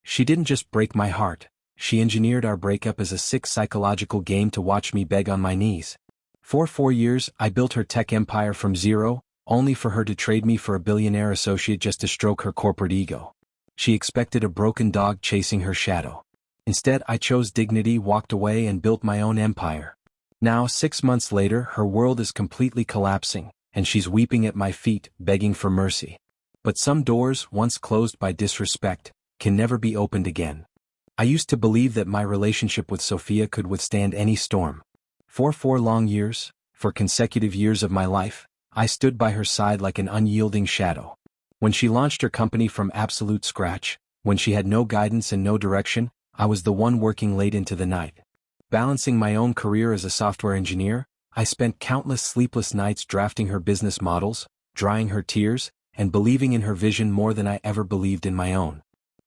She didn't just break my heart, she engineered our breakup as a sick psychological game to watch me beg on my knees. For 4 years, I built her tech empire from zero, only for her to trade me for a billionaire associate just to stroke her corporate ego. She expected a broken dog chasing her shadow. Instead, I chose dignity, walked away, and built my own empire. Now, 6 months later, her world is completely collapsing, and she's weeping at my feet, begging for mercy. But some doors, once closed by disrespect, can never be opened again. I used to believe that my relationship with Sophia could withstand any storm. For 4 long years, for consecutive years of my life, I stood by her side like an unyielding shadow. When she launched her company from absolute scratch, when she had no guidance and no direction, I was the one working late into the night. Balancing my own career as a software engineer, I spent countless sleepless nights drafting her business models, drying her tears, and believing in her vision more than I ever believed in my own.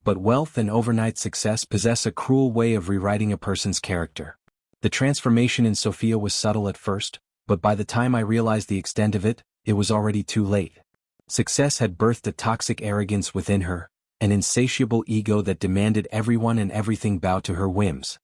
But wealth and overnight success possess a cruel way of rewriting a person's character. The transformation in Sophia was subtle at first, but by the time I realized the extent of it, it was already too late. Success had birthed a toxic arrogance within her, an insatiable ego that demanded everyone and everything bow to her whims.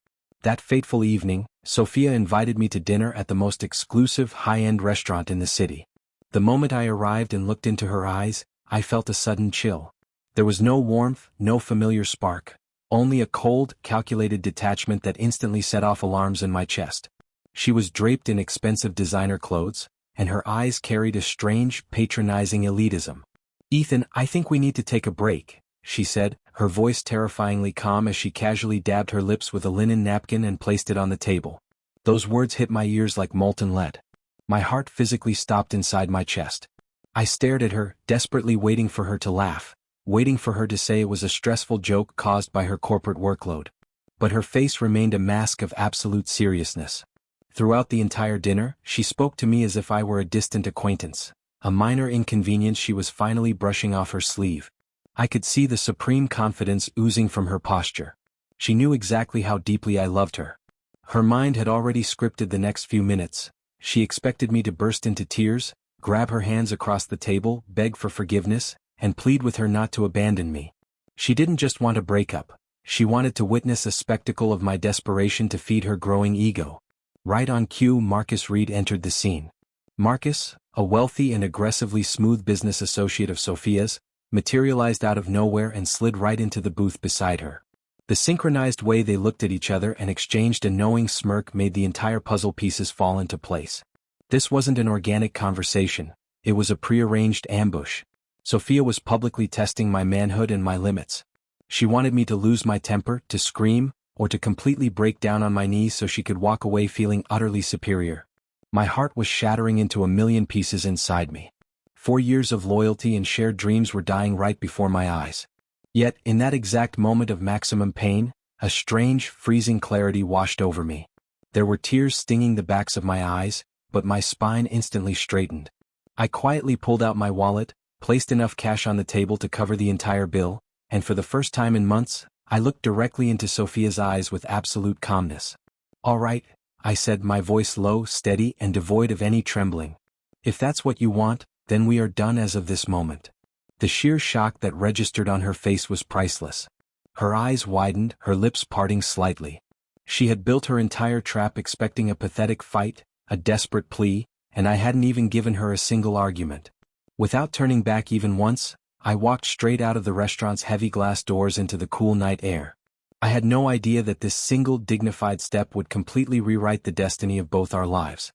That fateful evening, Sophia invited me to dinner at the most exclusive high-end restaurant in the city. The moment I arrived and looked into her eyes, I felt a sudden chill. There was no warmth, no familiar spark, only a cold, calculated detachment that instantly set off alarms in my chest. She was draped in expensive designer clothes, and her eyes carried a strange, patronizing elitism. "Ethan, I think we need to take a break," she said, her voice terrifyingly calm as she casually dabbed her lips with a linen napkin and placed it on the table. Those words hit my ears like molten lead. My heart physically stopped inside my chest. I stared at her, desperately waiting for her to laugh, waiting for her to say it was a stressful joke caused by her corporate workload. But her face remained a mask of absolute seriousness. Throughout the entire dinner, she spoke to me as if I were a distant acquaintance, a minor inconvenience she was finally brushing off her sleeve. I could see the supreme confidence oozing from her posture. She knew exactly how deeply I loved her. Her mind had already scripted the next few minutes. She expected me to burst into tears, grab her hands across the table, beg for forgiveness, and plead with her not to abandon me. She didn't just want a breakup. She wanted to witness a spectacle of my desperation to feed her growing ego. Right on cue, Marcus Reed entered the scene. Marcus, a wealthy and aggressively smooth business associate of Sophia's, materialized out of nowhere and slid right into the booth beside her. The synchronized way they looked at each other and exchanged a knowing smirk made the entire puzzle pieces fall into place. This wasn't an organic conversation, it was a prearranged ambush. Sophia was publicly testing my manhood and my limits. She wanted me to lose my temper, to scream, or to completely break down on my knees so she could walk away feeling utterly superior. My heart was shattering into a million pieces inside me. 4 years of loyalty and shared dreams were dying right before my eyes. Yet, in that exact moment of maximum pain, a strange, freezing clarity washed over me. There were tears stinging the backs of my eyes, but my spine instantly straightened. I quietly pulled out my wallet, placed enough cash on the table to cover the entire bill, and for the first time in months, I looked directly into Sophia's eyes with absolute calmness. "All right," I said, my voice low, steady, and devoid of any trembling. "If that's what you want, then we are done as of this moment." The sheer shock that registered on her face was priceless. Her eyes widened, her lips parting slightly. She had built her entire trap expecting a pathetic fight, a desperate plea, and I hadn't even given her a single argument. Without turning back even once, I walked straight out of the restaurant's heavy glass doors into the cool night air. I had no idea that this single dignified step would completely rewrite the destiny of both our lives.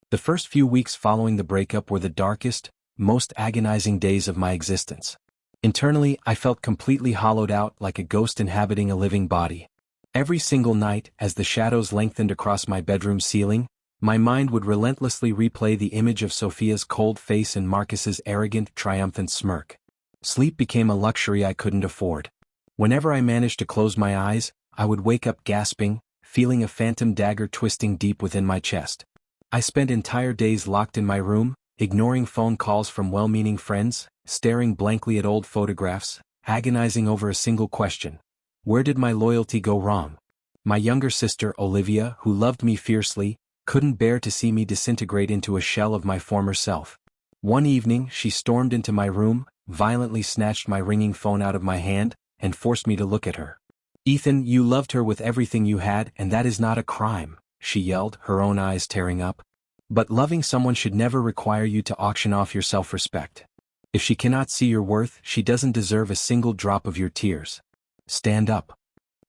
The first few weeks following the breakup were the darkest, most agonizing days of my existence. Internally, I felt completely hollowed out like a ghost inhabiting a living body. Every single night, as the shadows lengthened across my bedroom ceiling, my mind would relentlessly replay the image of Sophia's cold face and Marcus's arrogant, triumphant smirk. Sleep became a luxury I couldn't afford. Whenever I managed to close my eyes, I would wake up gasping, feeling a phantom dagger twisting deep within my chest. I spent entire days locked in my room, ignoring phone calls from well-meaning friends, staring blankly at old photographs, agonizing over a single question. Where did my loyalty go wrong? My younger sister, Olivia, who loved me fiercely, couldn't bear to see me disintegrate into a shell of my former self. One evening, she stormed into my room, violently snatched my ringing phone out of my hand, and forced me to look at her. "Ethan, you loved her with everything you had, and that is not a crime," she yelled, her own eyes tearing up. "But loving someone should never require you to auction off your self-respect. If she cannot see your worth, she doesn't deserve a single drop of your tears. Stand up."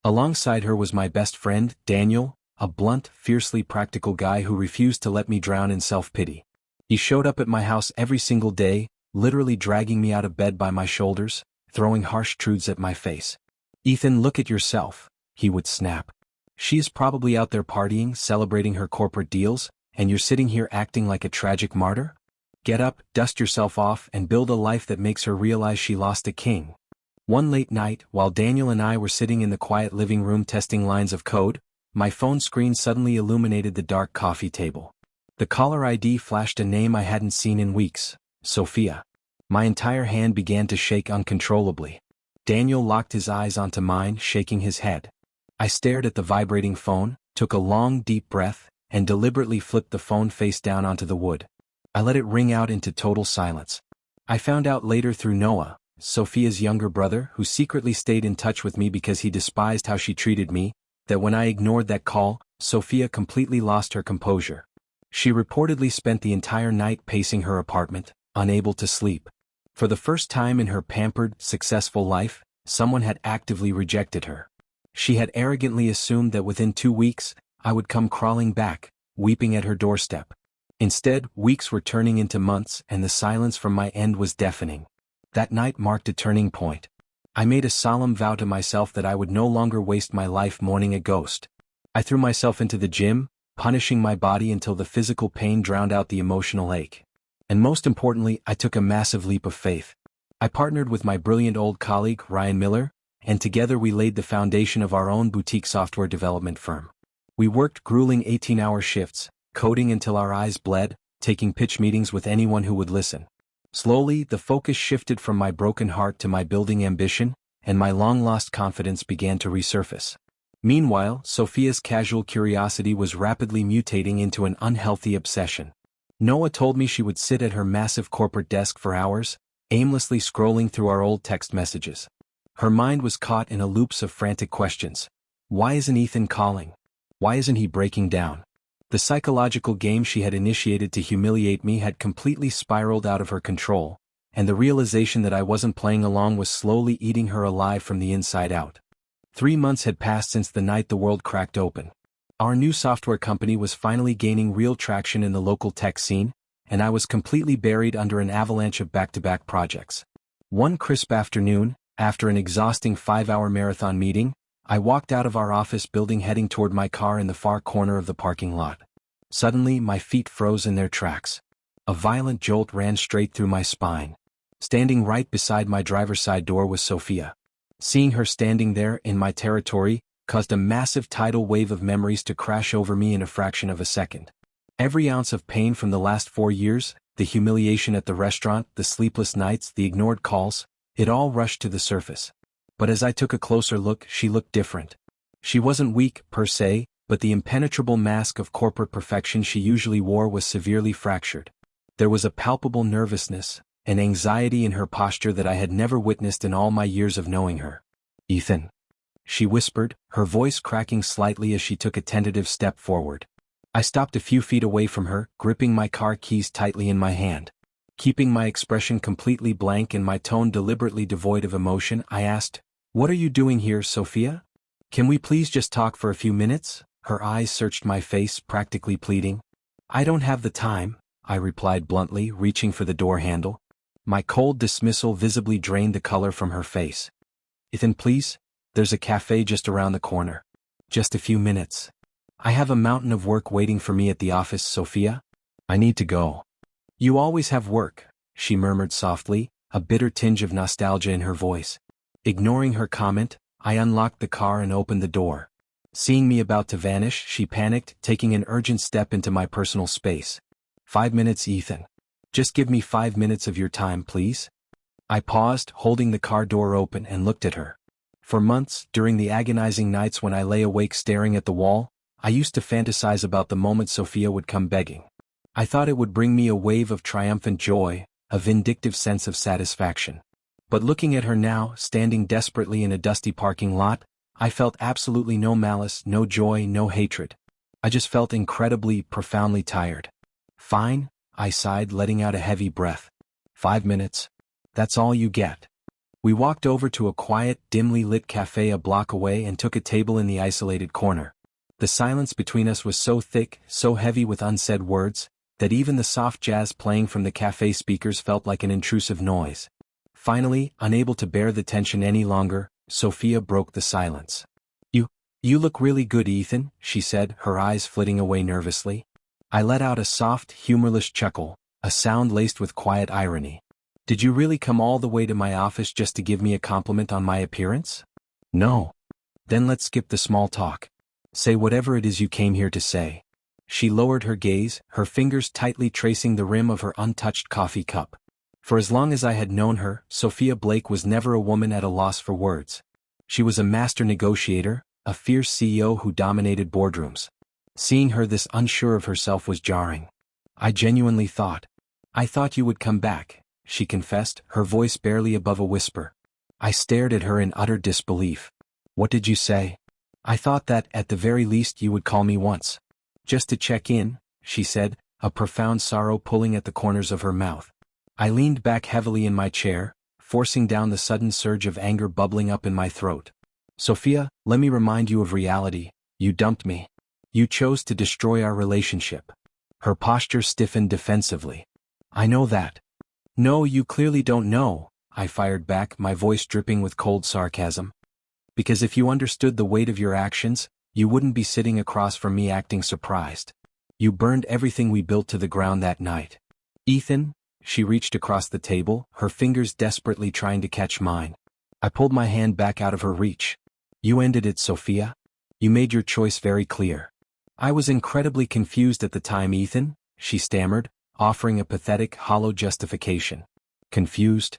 Alongside her was my best friend, Daniel, a blunt, fiercely practical guy who refused to let me drown in self-pity. He showed up at my house every single day, literally dragging me out of bed by my shoulders, throwing harsh truths at my face. "Ethan, look at yourself," he would snap. "She is probably out there partying, celebrating her corporate deals, and you're sitting here acting like a tragic martyr? Get up, dust yourself off, and build a life that makes her realize she lost a king." One late night, while Daniel and I were sitting in the quiet living room testing lines of code, my phone screen suddenly illuminated the dark coffee table. The caller ID flashed a name I hadn't seen in weeks: Sophia. My entire hand began to shake uncontrollably. Daniel locked his eyes onto mine, shaking his head. I stared at the vibrating phone, took a long, deep breath, and deliberately flipped the phone face down onto the wood. I let it ring out into total silence. I found out later through Noah, Sophia's younger brother, who secretly stayed in touch with me because he despised how she treated me, that when I ignored that call, Sophia completely lost her composure. She reportedly spent the entire night pacing her apartment, unable to sleep. For the first time in her pampered, successful life, someone had actively rejected her. She had arrogantly assumed that within 2 weeks, I would come crawling back, weeping at her doorstep. Instead, weeks were turning into months, and the silence from my end was deafening. That night marked a turning point. I made a solemn vow to myself that I would no longer waste my life mourning a ghost. I threw myself into the gym, punishing my body until the physical pain drowned out the emotional ache. And most importantly, I took a massive leap of faith. I partnered with my brilliant old colleague, Ryan Miller, and together we laid the foundation of our own boutique software development firm. We worked grueling 18-hour shifts, coding until our eyes bled, taking pitch meetings with anyone who would listen. Slowly, the focus shifted from my broken heart to my building ambition, and my long-lost confidence began to resurface. Meanwhile, Sophia's casual curiosity was rapidly mutating into an unhealthy obsession. Noah told me she would sit at her massive corporate desk for hours, aimlessly scrolling through our old text messages. Her mind was caught in a loop of frantic questions. Why isn't Ethan calling? Why isn't he breaking down? The psychological game she had initiated to humiliate me had completely spiraled out of her control, and the realization that I wasn't playing along was slowly eating her alive from the inside out. 3 months had passed since the night the world cracked open. Our new software company was finally gaining real traction in the local tech scene, and I was completely buried under an avalanche of back-to-back projects. One crisp afternoon, after an exhausting 5-hour marathon meeting, I walked out of our office building heading toward my car in the far corner of the parking lot. Suddenly, my feet froze in their tracks. A violent jolt ran straight through my spine. Standing right beside my driver's side door was Sophia. Seeing her standing there in my territory caused a massive tidal wave of memories to crash over me in a fraction of a second. Every ounce of pain from the last 4 years, the humiliation at the restaurant, the sleepless nights, the ignored calls, it all rushed to the surface. But as I took a closer look, she looked different. She wasn't weak, per se, but the impenetrable mask of corporate perfection she usually wore was severely fractured. There was a palpable nervousness, an anxiety in her posture that I had never witnessed in all my years of knowing her. "Ethan," she whispered, her voice cracking slightly as she took a tentative step forward. I stopped a few feet away from her, gripping my car keys tightly in my hand. Keeping my expression completely blank and my tone deliberately devoid of emotion, I asked, "What are you doing here, Sophia? Can we please just talk for a few minutes?" Her eyes searched my face, practically pleading. "I don't have the time," I replied bluntly, reaching for the door handle. My cold dismissal visibly drained the color from her face. "Ethan, please, there's a cafe just around the corner. Just a few minutes. I have a mountain of work waiting for me at the office, Sophia. I need to go." "You always have work," she murmured softly, a bitter tinge of nostalgia in her voice. Ignoring her comment, I unlocked the car and opened the door. Seeing me about to vanish, she panicked, taking an urgent step into my personal space. "5 minutes, Ethan. Just give me 5 minutes of your time, please." I paused, holding the car door open, and looked at her. For months, during the agonizing nights when I lay awake staring at the wall, I used to fantasize about the moment Sophia would come begging. I thought it would bring me a wave of triumphant joy, a vindictive sense of satisfaction. But looking at her now, standing desperately in a dusty parking lot, I felt absolutely no malice, no joy, no hatred. I just felt incredibly, profoundly tired. Fine, I sighed, letting out a heavy breath. 5 minutes. That's all you get. We walked over to a quiet, dimly lit cafe a block away and took a table in the isolated corner. The silence between us was so thick, so heavy with unsaid words, that even the soft jazz playing from the cafe speakers felt like an intrusive noise. Finally, unable to bear the tension any longer, Sophia broke the silence. You look really good, Ethan, she said, her eyes flitting away nervously. I let out a soft, humorless chuckle, a sound laced with quiet irony. Did you really come all the way to my office just to give me a compliment on my appearance? No. Then let's skip the small talk. Say whatever it is you came here to say. She lowered her gaze, her fingers tightly tracing the rim of her untouched coffee cup. For as long as I had known her, Sophia Blake was never a woman at a loss for words. She was a master negotiator, a fierce CEO who dominated boardrooms. Seeing her this unsure of herself was jarring. I thought you would come back, she confessed, her voice barely above a whisper. I stared at her in utter disbelief. What did you say? I thought that, at the very least, you would call me once. Just to check in, she said, a profound sorrow pulling at the corners of her mouth. I leaned back heavily in my chair, forcing down the sudden surge of anger bubbling up in my throat. Sophia, let me remind you of reality. You dumped me. You chose to destroy our relationship. Her posture stiffened defensively. I know that. No, you clearly don't know, I fired back, my voice dripping with cold sarcasm. Because if you understood the weight of your actions, you wouldn't be sitting across from me acting surprised. You burned everything we built to the ground that night. Ethan, she reached across the table, her fingers desperately trying to catch mine. I pulled my hand back out of her reach. You ended it, Sophia. You made your choice very clear. I was incredibly confused at the time, Ethan, she stammered, offering a pathetic, hollow justification. Confused?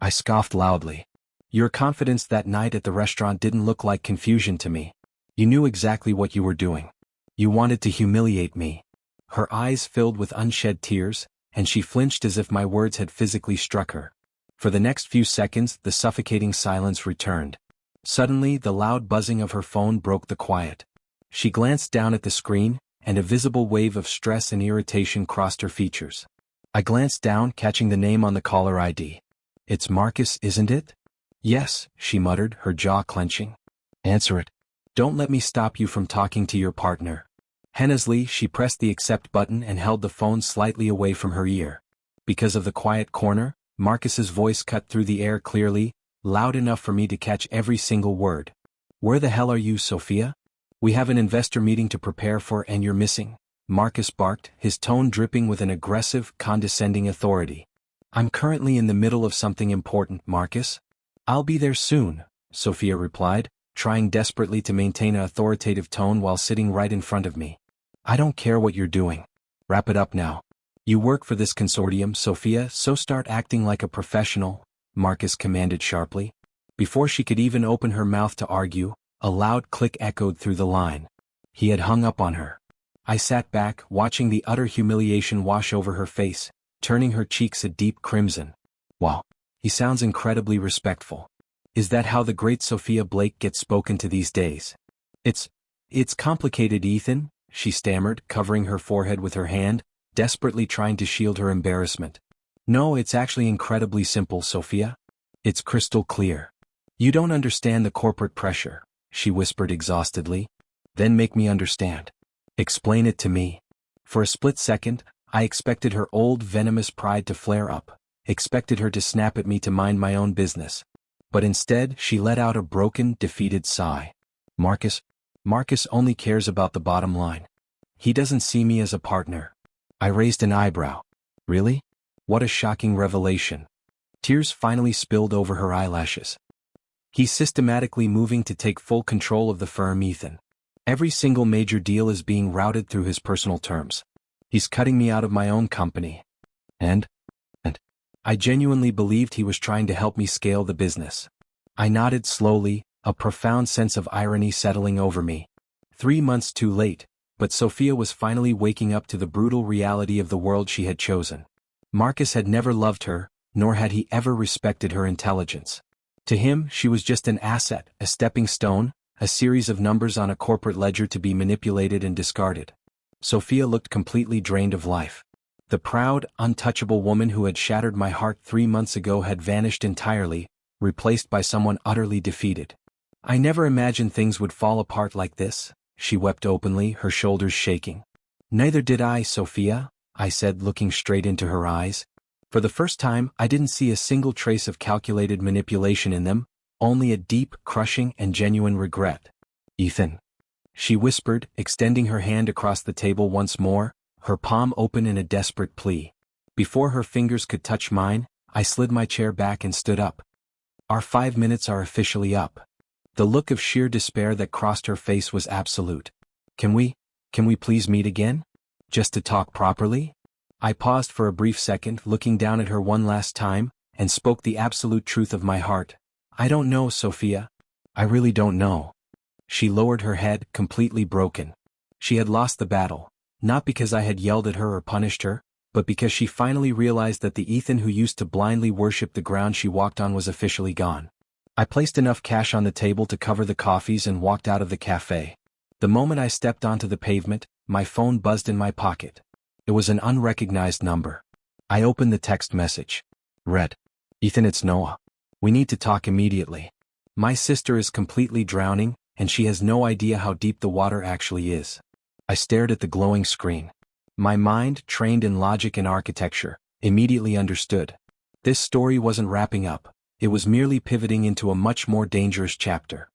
I scoffed loudly. Your confidence that night at the restaurant didn't look like confusion to me. You knew exactly what you were doing. You wanted to humiliate me. Her eyes filled with unshed tears, and she flinched as if my words had physically struck her. For the next few seconds, the suffocating silence returned. Suddenly, the loud buzzing of her phone broke the quiet. She glanced down at the screen, and a visible wave of stress and irritation crossed her features. I glanced down, catching the name on the caller ID. It's Marcus, isn't it? Yes, she muttered, her jaw clenching. Answer it. Don't let me stop you from talking to your partner. Hennesley, she pressed the accept button and held the phone slightly away from her ear. Because of the quiet corner, Marcus's voice cut through the air clearly, loud enough for me to catch every single word. Where the hell are you, Sophia? We have an investor meeting to prepare for and you're missing, Marcus barked, his tone dripping with an aggressive, condescending authority. I'm currently in the middle of something important, Marcus. I'll be there soon, Sophia replied, trying desperately to maintain an authoritative tone while sitting right in front of me. I don't care what you're doing. Wrap it up now. You work for this consortium, Sophia, so start acting like a professional, Marcus commanded sharply. Before she could even open her mouth to argue, a loud click echoed through the line. He had hung up on her. I sat back, watching the utter humiliation wash over her face, turning her cheeks a deep crimson. Wow, he sounds incredibly respectful. Is that how the great Sophia Blake gets spoken to these days? It's complicated, Ethan, she stammered, covering her forehead with her hand, desperately trying to shield her embarrassment. No, it's actually incredibly simple, Sophia. It's crystal clear. You don't understand the corporate pressure, she whispered exhaustedly. Then make me understand. Explain it to me. For a split second, I expected her old venomous pride to flare up, expected her to snap at me to mind my own business. But instead, she let out a broken, defeated sigh. Marcus only cares about the bottom line. He doesn't see me as a partner. I raised an eyebrow. Really? What a shocking revelation. Tears finally spilled over her eyelashes. He's systematically moving to take full control of the firm, Ethan. Every single major deal is being routed through his personal terms. He's cutting me out of my own company. And I genuinely believed he was trying to help me scale the business. I nodded slowly, a profound sense of irony settling over me. 3 months too late, but Sophia was finally waking up to the brutal reality of the world she had chosen. Marcus had never loved her, nor had he ever respected her intelligence. To him, she was just an asset, a stepping stone, a series of numbers on a corporate ledger to be manipulated and discarded. Sophia looked completely drained of life. The proud, untouchable woman who had shattered my heart 3 months ago had vanished entirely, replaced by someone utterly defeated. I never imagined things would fall apart like this, she wept openly, her shoulders shaking. Neither did I, Sophia, I said, looking straight into her eyes. For the first time, I didn't see a single trace of calculated manipulation in them, only a deep, crushing, and genuine regret. Ethan, she whispered, extending her hand across the table once more, her palm open in a desperate plea. Before her fingers could touch mine, I slid my chair back and stood up. Our 5 minutes are officially up. The look of sheer despair that crossed her face was absolute. Can we please meet again? Just to talk properly? I paused for a brief second, looking down at her one last time, and spoke the absolute truth of my heart. I don't know, Sophia. I really don't know. She lowered her head, completely broken. She had lost the battle, not because I had yelled at her or punished her, but because she finally realized that the Ethan who used to blindly worship the ground she walked on was officially gone. I placed enough cash on the table to cover the coffees and walked out of the cafe. The moment I stepped onto the pavement, my phone buzzed in my pocket. It was an unrecognized number. I opened the text message. Read. Ethan, it's Noah. We need to talk immediately. My sister is completely drowning, and she has no idea how deep the water actually is. I stared at the glowing screen. My mind, trained in logic and architecture, immediately understood. This story wasn't wrapping up. It was merely pivoting into a much more dangerous chapter.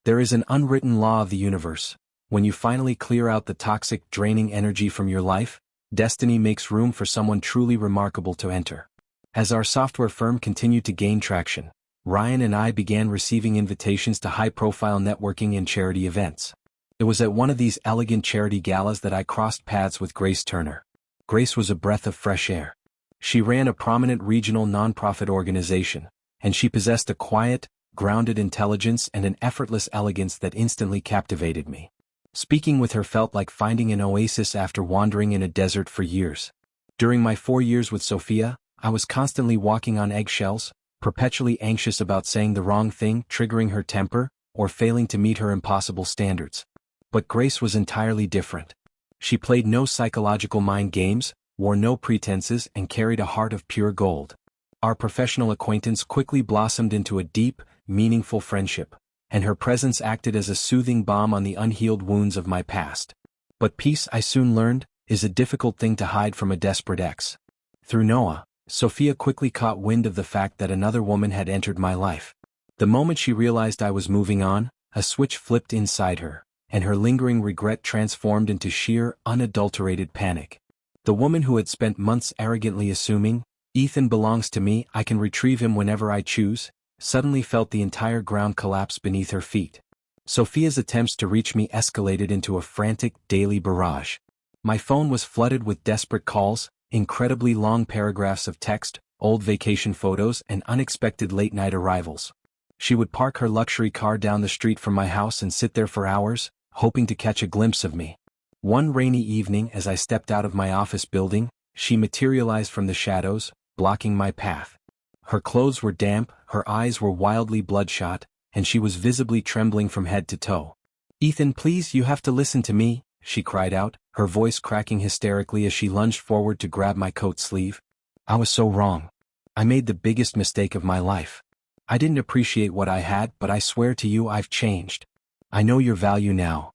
There is an unwritten law of the universe. When you finally clear out the toxic, draining energy from your life, destiny makes room for someone truly remarkable to enter. As our software firm continued to gain traction, Ryan and I began receiving invitations to high-profile networking and charity events. It was at one of these elegant charity galas that I crossed paths with Grace Turner. Grace was a breath of fresh air. She ran a prominent regional nonprofit organization, and she possessed a quiet, grounded intelligence and an effortless elegance that instantly captivated me. Speaking with her felt like finding an oasis after wandering in a desert for years. During my 4 years with Sophia, I was constantly walking on eggshells, perpetually anxious about saying the wrong thing, triggering her temper, or failing to meet her impossible standards. But Grace was entirely different. She played no psychological mind games, wore no pretenses, and carried a heart of pure gold. Our professional acquaintance quickly blossomed into a deep, meaningful friendship, and her presence acted as a soothing balm on the unhealed wounds of my past. But peace, I soon learned, is a difficult thing to hide from a desperate ex. Through Noah, Sophia quickly caught wind of the fact that another woman had entered my life. The moment she realized I was moving on, a switch flipped inside her, and her lingering regret transformed into sheer, unadulterated panic. The woman who had spent months arrogantly assuming, Ethan belongs to me, I can retrieve him whenever I choose, suddenly felt the entire ground collapse beneath her feet. Sophia's attempts to reach me escalated into a frantic, daily barrage. My phone was flooded with desperate calls, incredibly long paragraphs of text, old vacation photos, and unexpected late-night arrivals. She would park her luxury car down the street from my house and sit there for hours, hoping to catch a glimpse of me. One rainy evening, as I stepped out of my office building, she materialized from the shadows, blocking my path. Her clothes were damp, her eyes were wildly bloodshot, and she was visibly trembling from head to toe. "Ethan, please, you have to listen to me," she cried out, her voice cracking hysterically as she lunged forward to grab my coat sleeve. I was so wrong. I made the biggest mistake of my life. I didn't appreciate what I had, but I swear to you I've changed. I know your value now.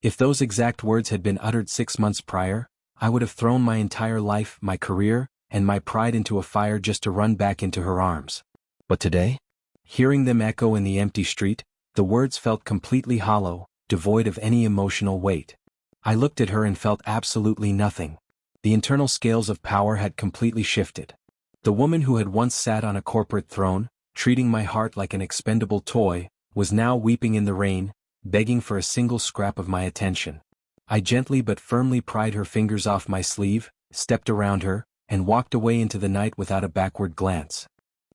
If those exact words had been uttered 6 months prior, I would have thrown my entire life, my career, and my pride into a fire just to run back into her arms. But today? Hearing them echo in the empty street, the words felt completely hollow, devoid of any emotional weight. I looked at her and felt absolutely nothing. The internal scales of power had completely shifted. The woman who had once sat on a corporate throne, treating my heart like an expendable toy, was now weeping in the rain, begging for a single scrap of my attention. I gently but firmly pried her fingers off my sleeve, stepped around her, and walked away into the night without a backward glance.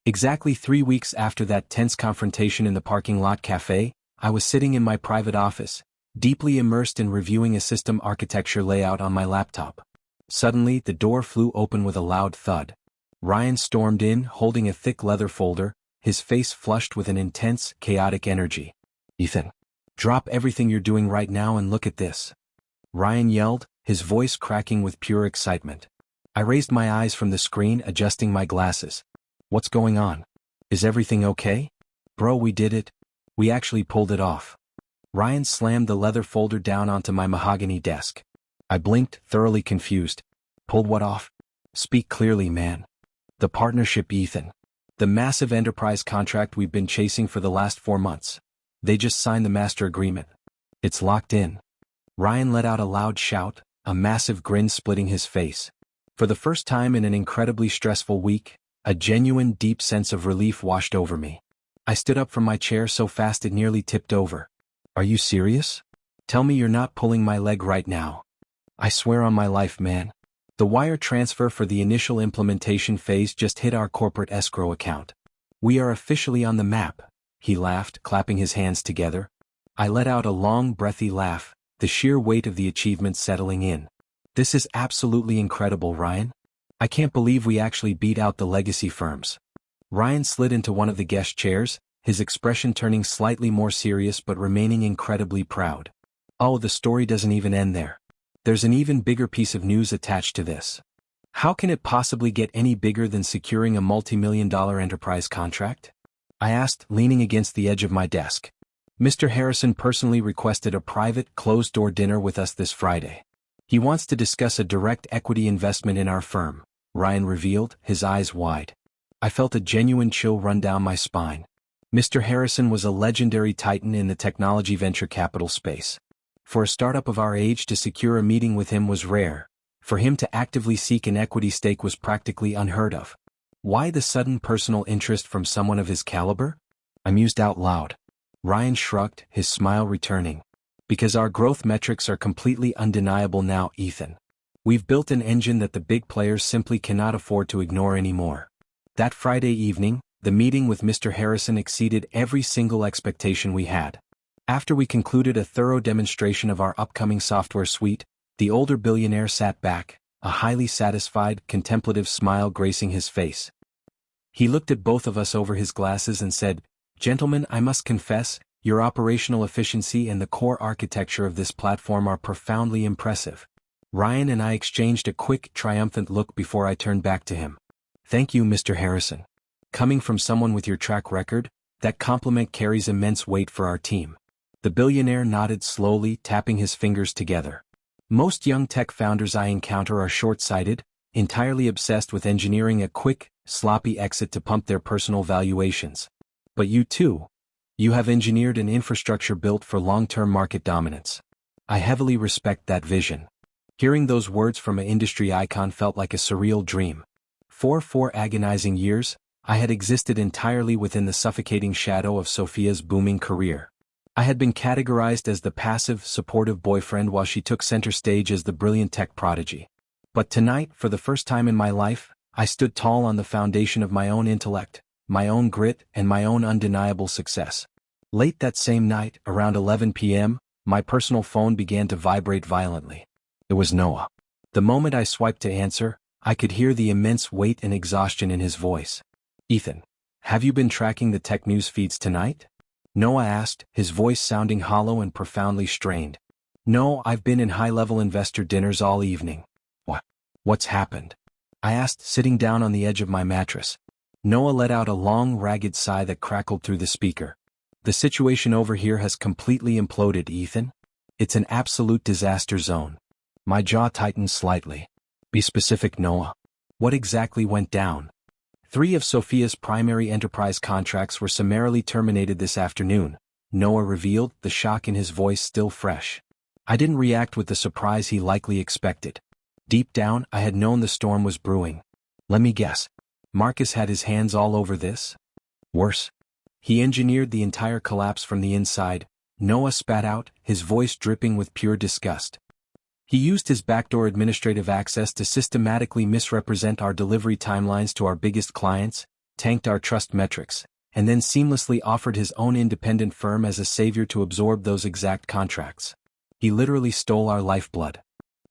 Exactly 3 weeks after that tense confrontation in the parking lot cafe, I was sitting in my private office, deeply immersed in reviewing a system architecture layout on my laptop. Suddenly, the door flew open with a loud thud. Ryan stormed in, holding a thick leather folder, his face flushed with an intense, chaotic energy. "Ethan, Drop everything you're doing right now and look at this. Ryan yelled, his voice cracking with pure excitement. I raised my eyes from the screen, adjusting my glasses. What's going on? Is everything okay? Bro, we did it. We actually pulled it off. Ryan slammed the leather folder down onto my mahogany desk. I blinked, thoroughly confused. Pulled what off? Speak clearly, man. The partnership, Ethan. The massive enterprise contract we've been chasing for the last 4 months. They just signed the master agreement. It's locked in. Ryan let out a loud shout, a massive grin splitting his face. For the first time in an incredibly stressful week, a genuine deep sense of relief washed over me. I stood up from my chair so fast it nearly tipped over. Are you serious? Tell me you're not pulling my leg right now. I swear on my life, man. The wire transfer for the initial implementation phase just hit our corporate escrow account. We are officially on the map, he laughed, clapping his hands together. I let out a long, breathy laugh, the sheer weight of the achievement settling in. This is absolutely incredible, Ryan. I can't believe we actually beat out the legacy firms. Ryan slid into one of the guest chairs, his expression turning slightly more serious but remaining incredibly proud. Oh, the story doesn't even end there. There's an even bigger piece of news attached to this. How can it possibly get any bigger than securing a multi-million-dollar enterprise contract? I asked, leaning against the edge of my desk. Mr. Harrison personally requested a private, closed-door dinner with us this Friday. He wants to discuss a direct equity investment in our firm, Ryan revealed, his eyes wide. I felt a genuine chill run down my spine. Mr. Harrison was a legendary titan in the technology venture capital space. For a startup of our age to secure a meeting with him was rare. For him to actively seek an equity stake was practically unheard of. Why the sudden personal interest from someone of his caliber? I mused out loud. Ryan shrugged, his smile returning. Because our growth metrics are completely undeniable now, Ethan. We've built an engine that the big players simply cannot afford to ignore anymore. That Friday evening, the meeting with Mr. Harrison exceeded every single expectation we had. After we concluded a thorough demonstration of our upcoming software suite, the older billionaire sat back, a highly satisfied, contemplative smile gracing his face. He looked at both of us over his glasses and said, "Gentlemen, I must confess, your operational efficiency and the core architecture of this platform are profoundly impressive." Ryan and I exchanged a quick, triumphant look before I turned back to him. Thank you, Mr. Harrison. Coming from someone with your track record, that compliment carries immense weight for our team. The billionaire nodded slowly, tapping his fingers together. Most young tech founders I encounter are short-sighted, entirely obsessed with engineering a quick, sloppy exit to pump their personal valuations. But you too. You have engineered an infrastructure built for long-term market dominance. I heavily respect that vision. Hearing those words from an industry icon felt like a surreal dream. For 4 agonizing years, I had existed entirely within the suffocating shadow of Sophia's booming career. I had been categorized as the passive, supportive boyfriend while she took center stage as the brilliant tech prodigy. But tonight, for the first time in my life, I stood tall on the foundation of my own intellect, my own grit, and my own undeniable success. Late that same night, around 11 p.m., my personal phone began to vibrate violently. It was Noah. The moment I swiped to answer, I could hear the immense weight and exhaustion in his voice. "Ethan, have you been tracking the tech news feeds tonight?" Noah asked, his voice sounding hollow and profoundly strained. "No, I've been in high-level investor dinners all evening." What's happened?" I asked, sitting down on the edge of my mattress. Noah let out a long, ragged sigh that crackled through the speaker. "The situation over here has completely imploded, Ethan. It's an absolute disaster zone." My jaw tightened slightly. "Be specific, Noah. What exactly went down?" 3 of Sophia's primary enterprise contracts were summarily terminated this afternoon, Noah revealed, the shock in his voice still fresh. I didn't react with the surprise he likely expected. Deep down, I had known the storm was brewing. Let me guess. Marcus had his hands all over this? Worse. He engineered the entire collapse from the inside, Noah spat out, his voice dripping with pure disgust. He used his backdoor administrative access to systematically misrepresent our delivery timelines to our biggest clients, tanked our trust metrics, and then seamlessly offered his own independent firm as a savior to absorb those exact contracts. He literally stole our lifeblood.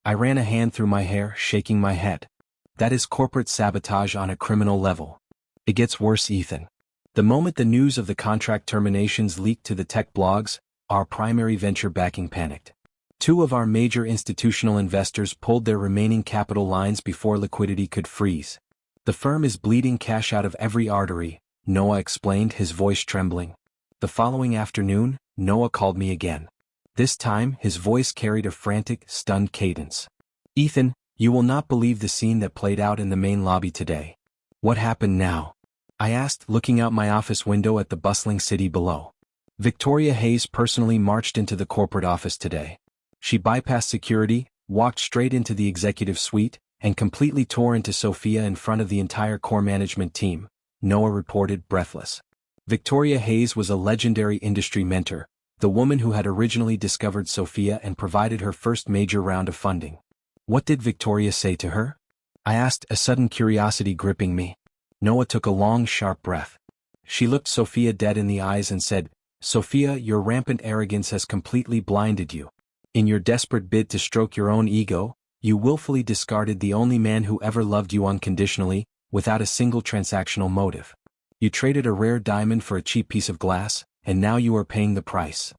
I ran a hand through my hair, shaking my head. That is corporate sabotage on a criminal level. It gets worse, Ethan. The moment the news of the contract terminations leaked to the tech blogs, our primary venture backing panicked. Two of our major institutional investors pulled their remaining capital lines before liquidity could freeze. The firm is bleeding cash out of every artery, Noah explained, his voice trembling. The following afternoon, Noah called me again. This time, his voice carried a frantic, stunned cadence. Ethan, you will not believe the scene that played out in the main lobby today. What happened now? I asked, looking out my office window at the bustling city below. Victoria Hayes personally marched into the corporate office today. She bypassed security, walked straight into the executive suite, and completely tore into Sophia in front of the entire core management team, Noah reported, breathless. Victoria Hayes was a legendary industry mentor, the woman who had originally discovered Sophia and provided her first major round of funding. What did Victoria say to her? I asked, a sudden curiosity gripping me. Noah took a long, sharp breath. She looked Sophia dead in the eyes and said, Sophia, your rampant arrogance has completely blinded you. In your desperate bid to stroke your own ego, you willfully discarded the only man who ever loved you unconditionally, without a single transactional motive. You traded a rare diamond for a cheap piece of glass, and now you are paying the price.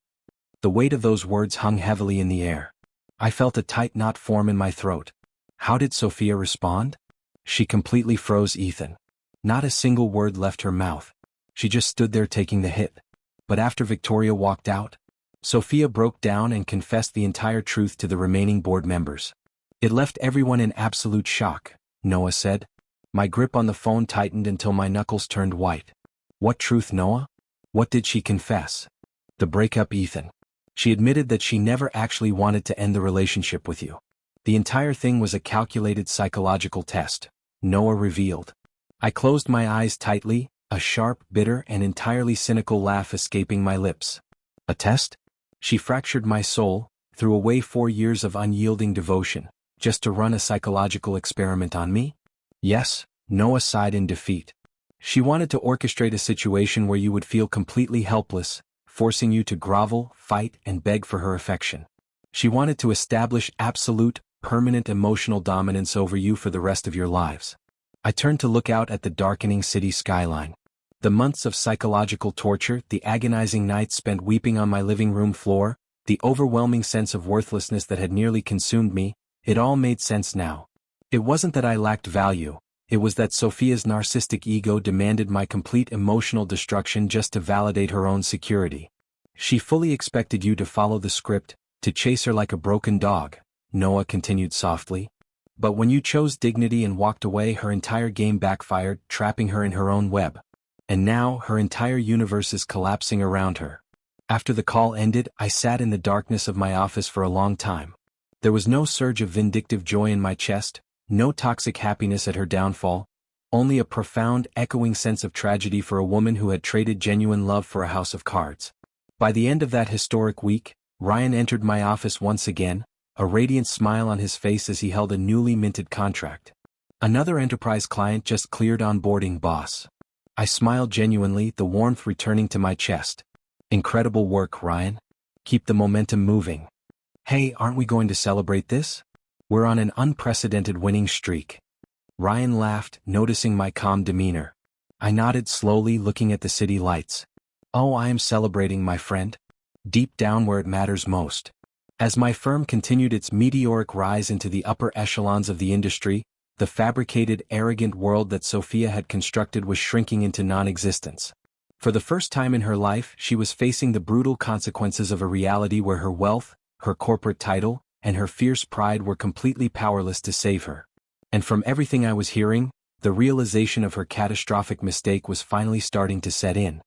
The weight of those words hung heavily in the air. I felt a tight knot form in my throat. How did Sophia respond? She completely froze, Ethan. Not a single word left her mouth. She just stood there taking the hit. But after Victoria walked out, Sophia broke down and confessed the entire truth to the remaining board members. It left everyone in absolute shock, Noah said. My grip on the phone tightened until my knuckles turned white. What truth, Noah? What did she confess? The breakup, Ethan. She admitted that she never actually wanted to end the relationship with you. The entire thing was a calculated psychological test, Noah revealed. I closed my eyes tightly, a sharp, bitter, and entirely cynical laugh escaping my lips. A test? She fractured my soul, threw away 4 years of unyielding devotion, just to run a psychological experiment on me? Yes, Noah sighed in defeat. She wanted to orchestrate a situation where you would feel completely helpless, forcing you to grovel, fight, and beg for her affection. She wanted to establish absolute, permanent emotional dominance over you for the rest of your lives. I turned to look out at the darkening city skyline. The months of psychological torture, the agonizing nights spent weeping on my living room floor, the overwhelming sense of worthlessness that had nearly consumed me, it all made sense now. It wasn't that I lacked value, it was that Sophia's narcissistic ego demanded my complete emotional destruction just to validate her own security. She fully expected you to follow the script, to chase her like a broken dog, Noah continued softly. But when you chose dignity and walked away, her entire game backfired, trapping her in her own web. And now, her entire universe is collapsing around her. After the call ended, I sat in the darkness of my office for a long time. There was no surge of vindictive joy in my chest, no toxic happiness at her downfall, only a profound, echoing sense of tragedy for a woman who had traded genuine love for a house of cards. By the end of that historic week, Ryan entered my office once again, a radiant smile on his face as he held a newly minted contract. Another enterprise client just cleared onboarding, boss. I smiled genuinely, the warmth returning to my chest. Incredible work, Ryan. Keep the momentum moving. Hey, aren't we going to celebrate this? We're on an unprecedented winning streak. Ryan laughed, noticing my calm demeanor. I nodded slowly, looking at the city lights. Oh, I am celebrating, my friend. Deep down where it matters most. As my firm continued its meteoric rise into the upper echelons of the industry, the fabricated, arrogant world that Sophia had constructed was shrinking into non-existence. For the first time in her life, she was facing the brutal consequences of a reality where her wealth, her corporate title, and her fierce pride were completely powerless to save her. And from everything I was hearing, the realization of her catastrophic mistake was finally starting to set in.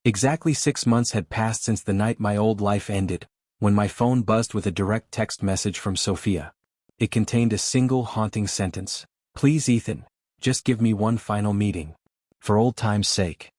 Exactly 6 months had passed since the night my old life ended, when my phone buzzed with a direct text message from Sophia. It contained a single haunting sentence. Please, Ethan, just give me one final meeting. For old time's sake.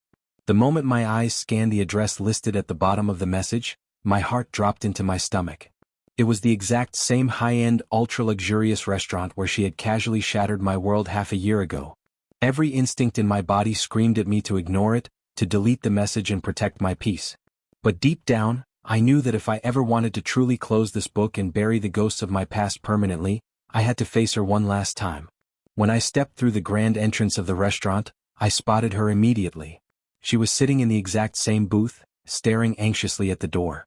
The moment my eyes scanned the address listed at the bottom of the message, my heart dropped into my stomach. It was the exact same high-end, ultra-luxurious restaurant where she had casually shattered my world half a year ago. Every instinct in my body screamed at me to ignore it, to delete the message and protect my peace. But deep down, I knew that if I ever wanted to truly close this book and bury the ghosts of my past permanently, I had to face her one last time. When I stepped through the grand entrance of the restaurant, I spotted her immediately. She was sitting in the exact same booth, staring anxiously at the door.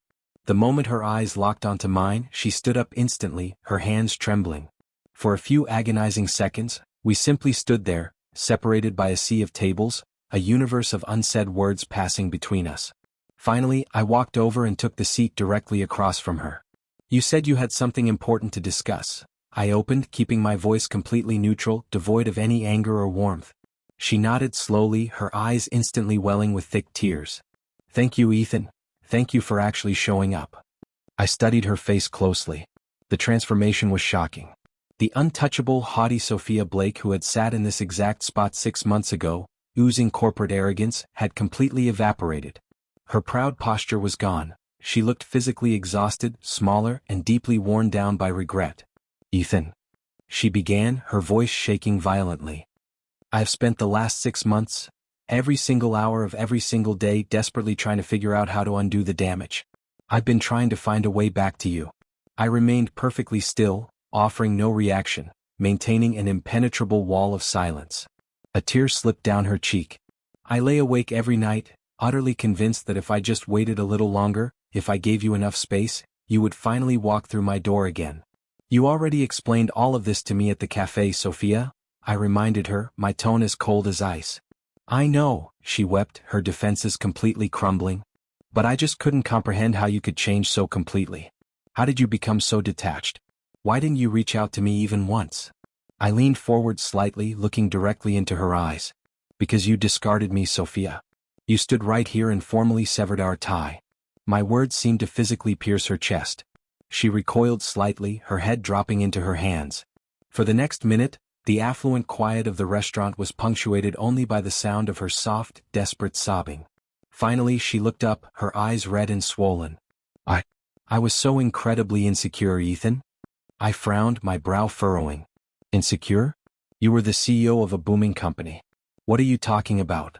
The moment her eyes locked onto mine, she stood up instantly, her hands trembling. For a few agonizing seconds, we simply stood there, separated by a sea of tables, a universe of unsaid words passing between us. Finally, I walked over and took the seat directly across from her. "You said you had something important to discuss," I opened, keeping my voice completely neutral, devoid of any anger or warmth. She nodded slowly, her eyes instantly welling with thick tears. "Thank you, Ethan. Thank you for actually showing up." I studied her face closely. The transformation was shocking. The untouchable, haughty Sophia Blake who had sat in this exact spot 6 months ago, oozing corporate arrogance, had completely evaporated. Her proud posture was gone. She looked physically exhausted, smaller, and deeply worn down by regret. "Ethan," she began, her voice shaking violently. "I have spent the last 6 months, every single hour of every single day, desperately trying to figure out how to undo the damage. I've been trying to find a way back to you." I remained perfectly still, offering no reaction, maintaining an impenetrable wall of silence. A tear slipped down her cheek. "I lay awake every night, utterly convinced that if I just waited a little longer, if I gave you enough space, you would finally walk through my door again." "You already explained all of this to me at the cafe, Sophia," I reminded her, my tone as cold as ice. "I know," she wept, her defenses completely crumbling. "But I just couldn't comprehend how you could change so completely. How did you become so detached? Why didn't you reach out to me even once?" I leaned forward slightly, looking directly into her eyes. "Because you discarded me, Sophia. You stood right here and formally severed our tie." My words seemed to physically pierce her chest. She recoiled slightly, her head dropping into her hands. For the next minute, the affluent quiet of the restaurant was punctuated only by the sound of her soft, desperate sobbing. Finally she looked up, her eyes red and swollen. I was so incredibly insecure, Ethan." I frowned, my brow furrowing. "Insecure? You were the CEO of a booming company. What are you talking about?"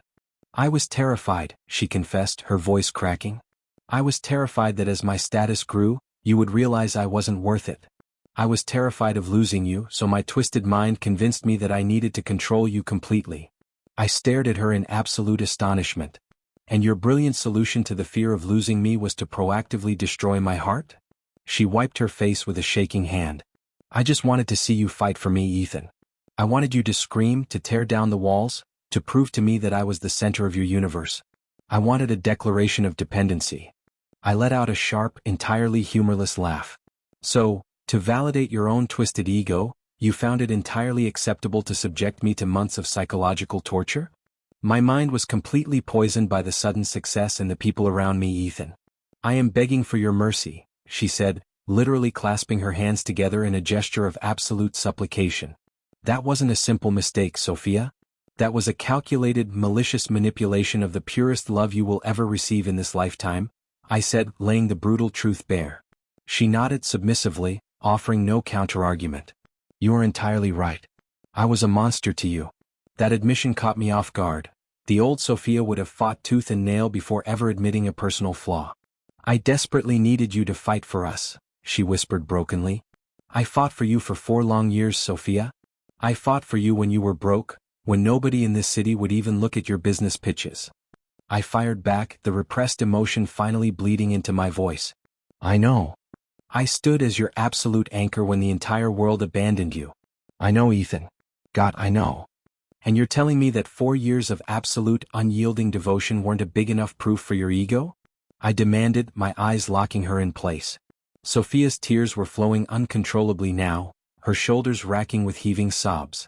"I was terrified," she confessed, her voice cracking. "I was terrified that as my status grew, you would realize I wasn't worth it. I was terrified of losing you, so my twisted mind convinced me that I needed to control you completely." I stared at her in absolute astonishment. "And your brilliant solution to the fear of losing me was to proactively destroy my heart?" She wiped her face with a shaking hand. "I just wanted to see you fight for me, Ethan. I wanted you to scream, to tear down the walls, to prove to me that I was the center of your universe. I wanted a declaration of dependency." I let out a sharp, entirely humorless laugh. "So, to validate your own twisted ego, you found it entirely acceptable to subject me to months of psychological torture?" My mind was completely poisoned by the sudden success and the people around me, Ethan. "I am begging for your mercy," she said, literally clasping her hands together in a gesture of absolute supplication. "That wasn't a simple mistake, Sophia. That was a calculated, malicious manipulation of the purest love you will ever receive in this lifetime," I said, laying the brutal truth bare. She nodded submissively, offering no counter-argument. "You are entirely right. I was a monster to you. That admission caught me off guard. The old Sophia would have fought tooth and nail before ever admitting a personal flaw. I desperately needed you to fight for us," she whispered brokenly. "I fought for you for 4 long years, Sophia. I fought for you when you were broke, when nobody in this city would even look at your business pitches." I fired back, the repressed emotion finally bleeding into my voice. "I know. I stood as your absolute anchor when the entire world abandoned you. I know, Ethan. God, I know. And you're telling me that 4 years of absolute, unyielding devotion weren't a big enough proof for your ego?" I demanded, my eyes locking her in place. Sophia's tears were flowing uncontrollably now, her shoulders racking with heaving sobs.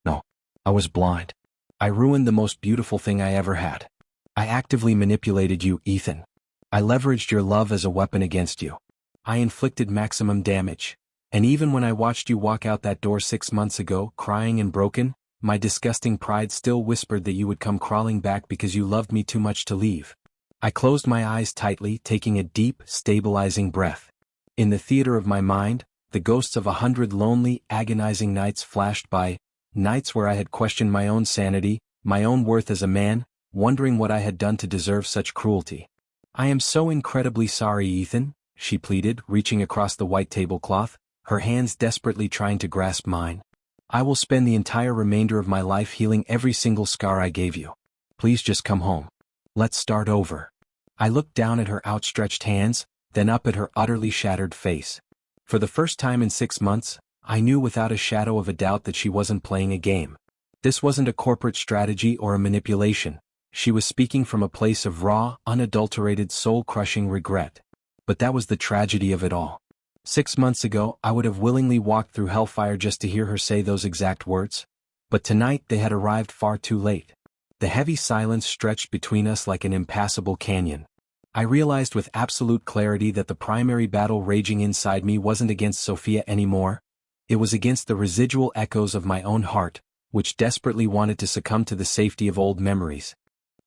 "No, I was blind. I ruined the most beautiful thing I ever had. I actively manipulated you, Ethan. I leveraged your love as a weapon against you. I inflicted maximum damage. And even when I watched you walk out that door 6 months ago, crying and broken, my disgusting pride still whispered that you would come crawling back because you loved me too much to leave." I closed my eyes tightly, taking a deep, stabilizing breath. In the theater of my mind, the ghosts of 100 lonely, agonizing nights flashed by, nights where I had questioned my own sanity, my own worth as a man, wondering what I had done to deserve such cruelty. "I am so incredibly sorry, Ethan," she pleaded, reaching across the white tablecloth, her hands desperately trying to grasp mine. "I will spend the entire remainder of my life healing every single scar I gave you. Please just come home. Let's start over." I looked down at her outstretched hands, then up at her utterly shattered face. For the first time in 6 months, I knew without a shadow of a doubt that she wasn't playing a game. This wasn't a corporate strategy or a manipulation. She was speaking from a place of raw, unadulterated, soul-crushing regret. But that was the tragedy of it all. 6 months ago, I would have willingly walked through hellfire just to hear her say those exact words. But tonight they had arrived far too late. The heavy silence stretched between us like an impassable canyon. I realized with absolute clarity that the primary battle raging inside me wasn't against Sophia anymore. It was against the residual echoes of my own heart, which desperately wanted to succumb to the safety of old memories.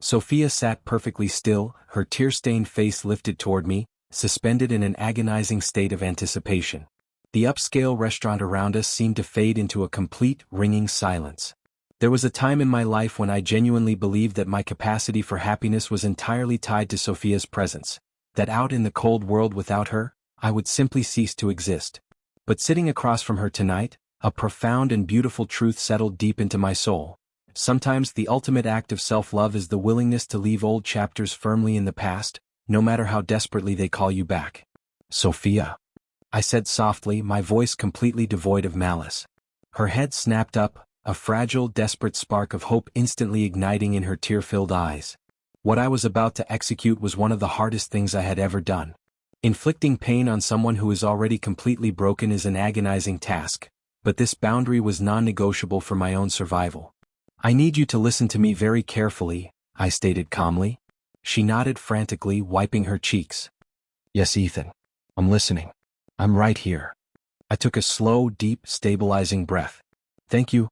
Sophia sat perfectly still, her tear-stained face lifted toward me, suspended in an agonizing state of anticipation. The upscale restaurant around us seemed to fade into a complete, ringing silence. There was a time in my life when I genuinely believed that my capacity for happiness was entirely tied to Sophia's presence, that out in the cold world without her, I would simply cease to exist. But sitting across from her tonight, a profound and beautiful truth settled deep into my soul. Sometimes the ultimate act of self-love is the willingness to leave old chapters firmly in the past, no matter how desperately they call you back. Sophia, I said softly, my voice completely devoid of malice. Her head snapped up, a fragile, desperate spark of hope instantly igniting in her tear-filled eyes. What I was about to execute was one of the hardest things I had ever done. Inflicting pain on someone who is already completely broken is an agonizing task, but this boundary was non-negotiable for my own survival. I need you to listen to me very carefully, I stated calmly. She nodded frantically, wiping her cheeks. Yes, Ethan. I'm listening. I'm right here. I took a slow, deep, stabilizing breath. Thank you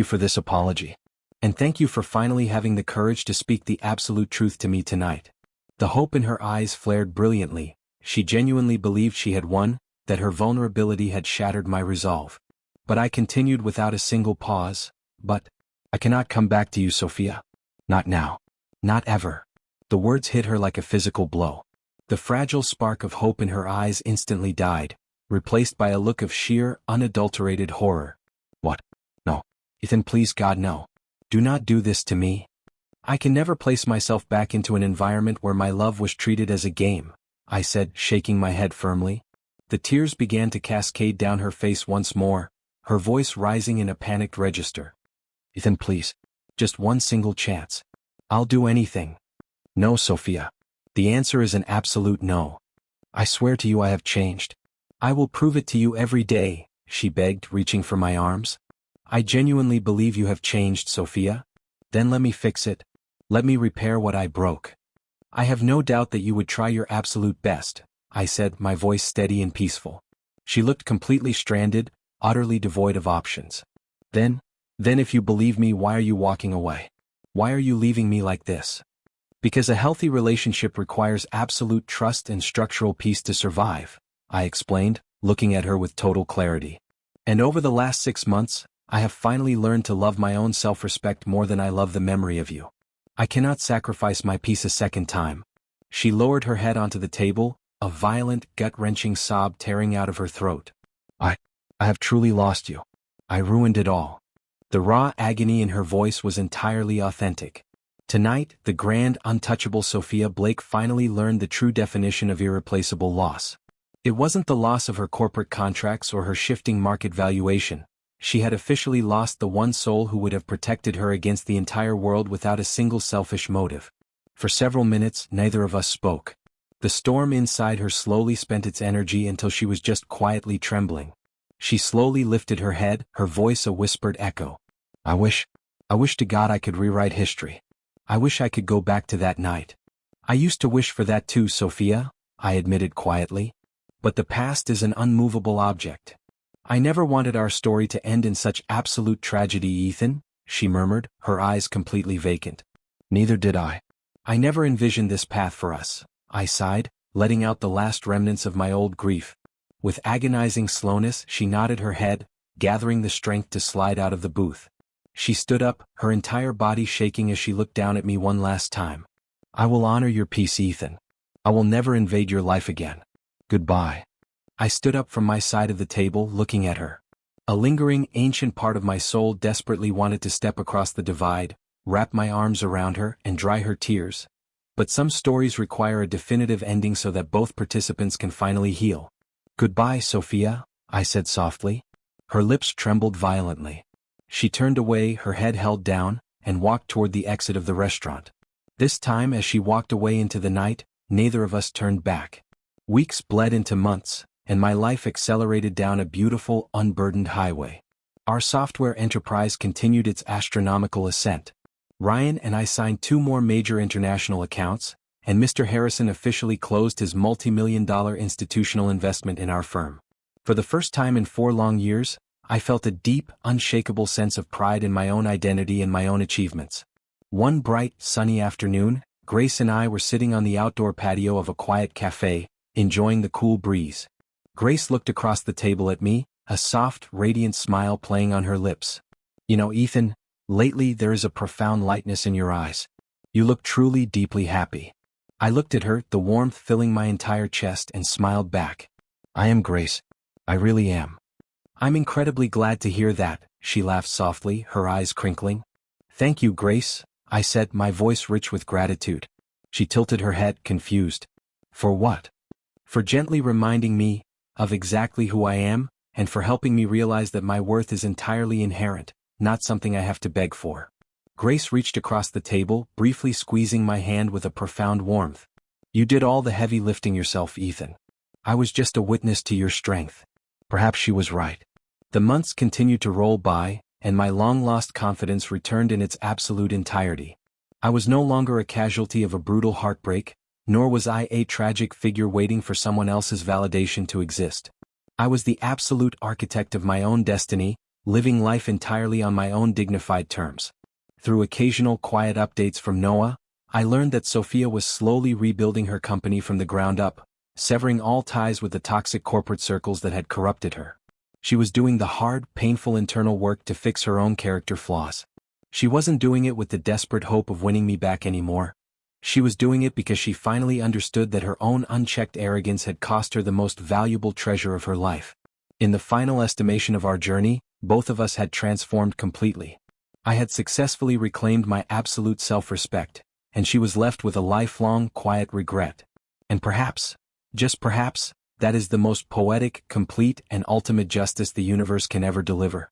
for this apology. And thank you for finally having the courage to speak the absolute truth to me tonight. The hope in her eyes flared brilliantly. She genuinely believed she had won, that her vulnerability had shattered my resolve. But I continued without a single pause. But I cannot come back to you, Sophia. Not now. Not ever. The words hit her like a physical blow. The fragile spark of hope in her eyes instantly died, replaced by a look of sheer, unadulterated horror. What? No. Ethan, please God, no. Do not do this to me. I can never place myself back into an environment where my love was treated as a game, I said, shaking my head firmly. The tears began to cascade down her face once more, her voice rising in a panicked register. Ethan, please. Just one single chance. I'll do anything. No, Sophia. The answer is an absolute no. I swear to you I have changed. I will prove it to you every day, she begged, reaching for my arms. I genuinely believe you have changed, Sophia. Then let me fix it. Let me repair what I broke. I have no doubt that you would try your absolute best, I said, my voice steady and peaceful. She looked completely stranded, utterly devoid of options. Then if you believe me, why are you walking away? Why are you leaving me like this? Because a healthy relationship requires absolute trust and structural peace to survive, I explained, looking at her with total clarity. And over the last 6 months, I have finally learned to love my own self-respect more than I love the memory of you. I cannot sacrifice my peace a second time. She lowered her head onto the table, a violent, gut-wrenching sob tearing out of her throat. I have truly lost you. I ruined it all. The raw agony in her voice was entirely authentic. Tonight, the grand, untouchable Sophia Blake finally learned the true definition of irreplaceable loss. It wasn't the loss of her corporate contracts or her shifting market valuation. She had officially lost the one soul who would have protected her against the entire world without a single selfish motive. For several minutes, neither of us spoke. The storm inside her slowly spent its energy until she was just quietly trembling. She slowly lifted her head, her voice a whispered echo. I wish to God I could rewrite history. I wish I could go back to that night. I used to wish for that too, Sophia, I admitted quietly. But the past is an unmovable object. I never wanted our story to end in such absolute tragedy, Ethan, she murmured, her eyes completely vacant. Neither did I. I never envisioned this path for us, I sighed, letting out the last remnants of my old grief. With agonizing slowness, she nodded her head, gathering the strength to slide out of the booth. She stood up, her entire body shaking as she looked down at me one last time. I will honor your peace, Ethan. I will never invade your life again. Goodbye. I stood up from my side of the table, looking at her. A lingering, ancient part of my soul desperately wanted to step across the divide, wrap my arms around her, and dry her tears. But some stories require a definitive ending so that both participants can finally heal. "Goodbye, Sophia," I said softly. Her lips trembled violently. She turned away, her head held down, and walked toward the exit of the restaurant. This time, as she walked away into the night, neither of us turned back. Weeks bled into months, and my life accelerated down a beautiful, unburdened highway. Our software enterprise continued its astronomical ascent. Ryan and I signed 2 more major international accounts, and Mr. Harrison officially closed his multi-million-dollar institutional investment in our firm. For the first time in 4 long years, I felt a deep, unshakable sense of pride in my own identity and my own achievements. One bright, sunny afternoon, Grace and I were sitting on the outdoor patio of a quiet cafe, enjoying the cool breeze. Grace looked across the table at me, a soft, radiant smile playing on her lips. "You know, Ethan, lately there is a profound lightness in your eyes. You look truly deeply happy." I looked at her, the warmth filling my entire chest, and smiled back. "I am, Grace. I really am." "I'm incredibly glad to hear that," she laughed softly, her eyes crinkling. "Thank you, Grace," I said, my voice rich with gratitude. She tilted her head, confused. "For what?" "For gently reminding me of exactly who I am, and for helping me realize that my worth is entirely inherent, not something I have to beg for." Grace reached across the table, briefly squeezing my hand with a profound warmth. "You did all the heavy lifting yourself, Ethan. I was just a witness to your strength." Perhaps she was right. The months continued to roll by, and my long-lost confidence returned in its absolute entirety. I was no longer a casualty of a brutal heartbreak, nor was I a tragic figure waiting for someone else's validation to exist. I was the absolute architect of my own destiny, living life entirely on my own dignified terms. Through occasional quiet updates from Noah, I learned that Sophia was slowly rebuilding her company from the ground up, severing all ties with the toxic corporate circles that had corrupted her. She was doing the hard, painful internal work to fix her own character flaws. She wasn't doing it with the desperate hope of winning me back anymore. She was doing it because she finally understood that her own unchecked arrogance had cost her the most valuable treasure of her life. In the final estimation of our journey, both of us had transformed completely. I had successfully reclaimed my absolute self-respect, and she was left with a lifelong, quiet regret. And perhaps, just perhaps, that is the most poetic, complete, and ultimate justice the universe can ever deliver.